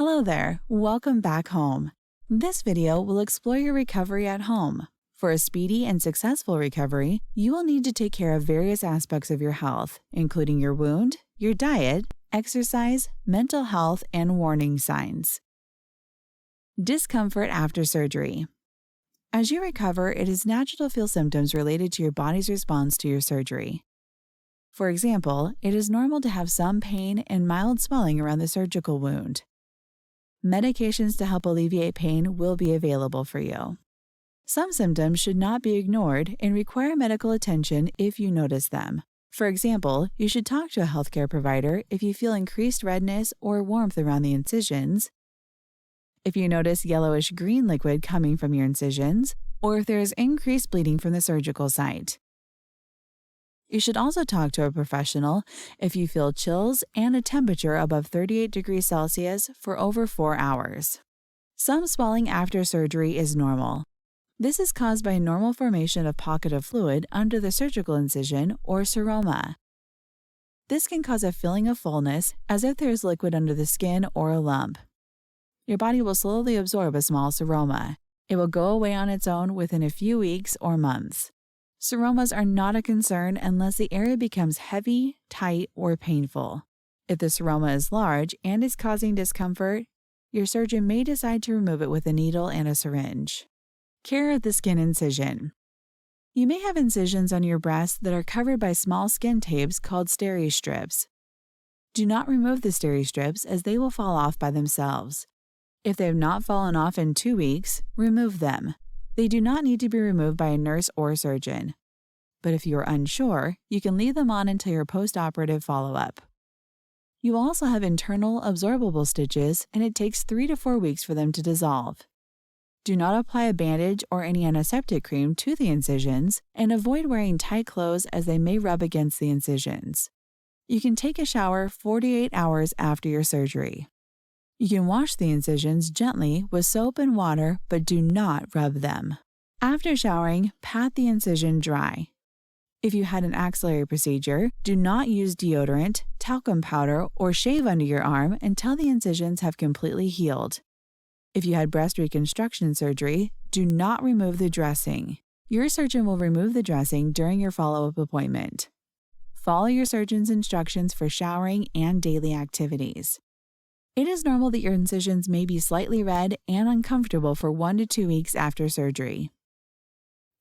Hello there, welcome back home. This video will explore your recovery at home. For a speedy and successful recovery, you will need to take care of various aspects of your health, including your wound, your diet, exercise, mental health, and warning signs. Discomfort after surgery. As you recover, it is natural to feel symptoms related to your body's response to your surgery. For example, it is normal to have some pain and mild swelling around the surgical wound. Medications to help alleviate pain will be available for you. Some symptoms should not be ignored and require medical attention if you notice them. For example, you should talk to a healthcare provider if you feel increased redness or warmth around the incisions, if you notice yellowish-green liquid coming from your incisions, or if there is increased bleeding from the surgical site. You should also talk to a professional if you feel chills and a temperature above 38 degrees Celsius for over 4 hours. Some swelling after surgery is normal. This is caused by normal formation of pocket of fluid under the surgical incision or seroma. This can cause a feeling of fullness as if there is liquid under the skin or a lump. Your body will slowly absorb a small seroma. It will go away on its own within a few weeks or months. Seromas are not a concern unless the area becomes heavy, tight, or painful. If the seroma is large and is causing discomfort, your surgeon may decide to remove it with a needle and a syringe. Care of the skin incision. You may have incisions on your breast that are covered by small skin tapes called steri-strips. Do not remove the steri-strips as they will fall off by themselves. If they have not fallen off in 2 weeks, remove them. They do not need to be removed by a nurse or surgeon. But if you are unsure, you can leave them on until your post-operative follow-up. You also have internal absorbable stitches, and it takes 3 to 4 weeks for them to dissolve. Do not apply a bandage or any antiseptic cream to the incisions, and avoid wearing tight clothes as they may rub against the incisions. You can take a shower 48 hours after your surgery. You can wash the incisions gently with soap and water, but do not rub them. After showering, pat the incision dry. If you had an axillary procedure, do not use deodorant, talcum powder, or shave under your arm until the incisions have completely healed. If you had breast reconstruction surgery, do not remove the dressing. Your surgeon will remove the dressing during your follow-up appointment. Follow your surgeon's instructions for showering and daily activities. It is normal that your incisions may be slightly red and uncomfortable for 1 to 2 weeks after surgery.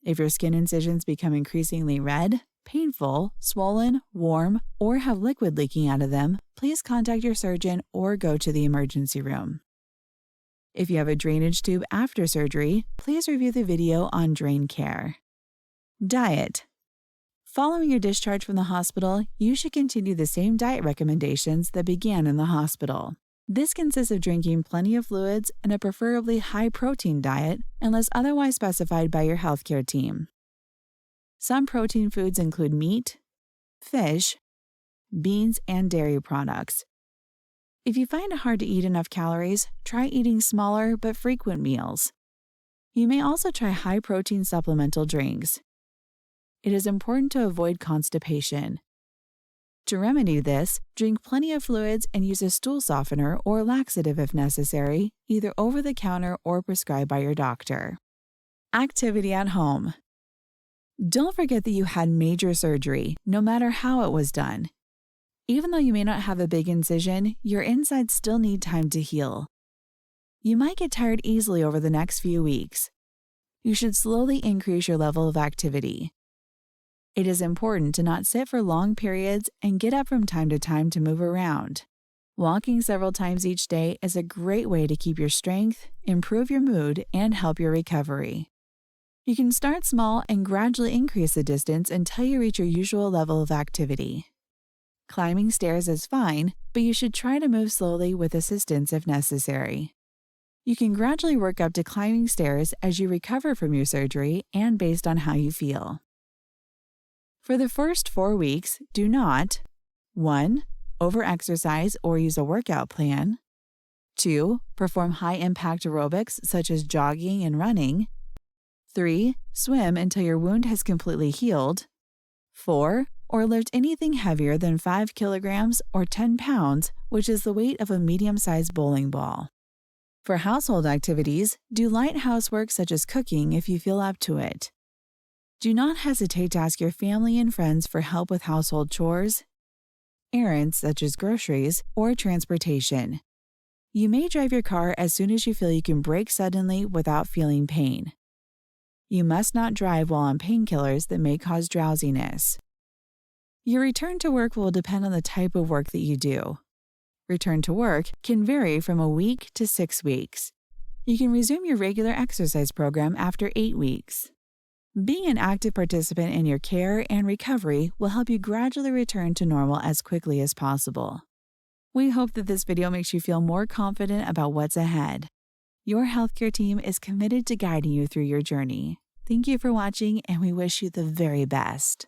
If your skin incisions become increasingly red, painful, swollen, warm, or have liquid leaking out of them, please contact your surgeon or go to the emergency room. If you have a drainage tube after surgery, please review the video on drain care. Diet. Following your discharge from the hospital, you should continue the same diet recommendations that began in the hospital. This consists of drinking plenty of fluids and a preferably high-protein diet unless otherwise specified by your healthcare team. Some protein foods include meat, fish, beans, and dairy products. If you find it hard to eat enough calories, try eating smaller but frequent meals. You may also try high-protein supplemental drinks. It is important to avoid constipation. To remedy this, drink plenty of fluids and use a stool softener or laxative if necessary, either over the counter or prescribed by your doctor. Activity at home. Don't forget that you had major surgery, no matter how it was done. Even though you may not have a big incision, your insides still need time to heal. You might get tired easily over the next few weeks. You should slowly increase your level of activity. It is important to not sit for long periods and get up from time to time to move around. Walking several times each day is a great way to keep your strength, improve your mood, and help your recovery. You can start small and gradually increase the distance until you reach your usual level of activity. Climbing stairs is fine, but you should try to move slowly with assistance if necessary. You can gradually work up to climbing stairs as you recover from your surgery and based on how you feel. For the first 4 weeks, do not 1. Overexercise or use a workout plan. 2. Perform high-impact aerobics such as jogging and running. 3. Swim until your wound has completely healed. 4. or lift anything heavier than 5 kilograms or 10 pounds, which is the weight of a medium-sized bowling ball. For household activities, do light housework such as cooking if you feel up to it. Do not hesitate to ask your family and friends for help with household chores, errands such as groceries, or transportation. You may drive your car as soon as you feel you can brake suddenly without feeling pain. You must not drive while on painkillers that may cause drowsiness. Your return to work will depend on the type of work that you do. Return to work can vary from a week to 6 weeks. You can resume your regular exercise program after 8 weeks. Being an active participant in your care and recovery will help you gradually return to normal as quickly as possible. We hope that this video makes you feel more confident about what's ahead. Your healthcare team is committed to guiding you through your journey. Thank you for watching, and we wish you the very best.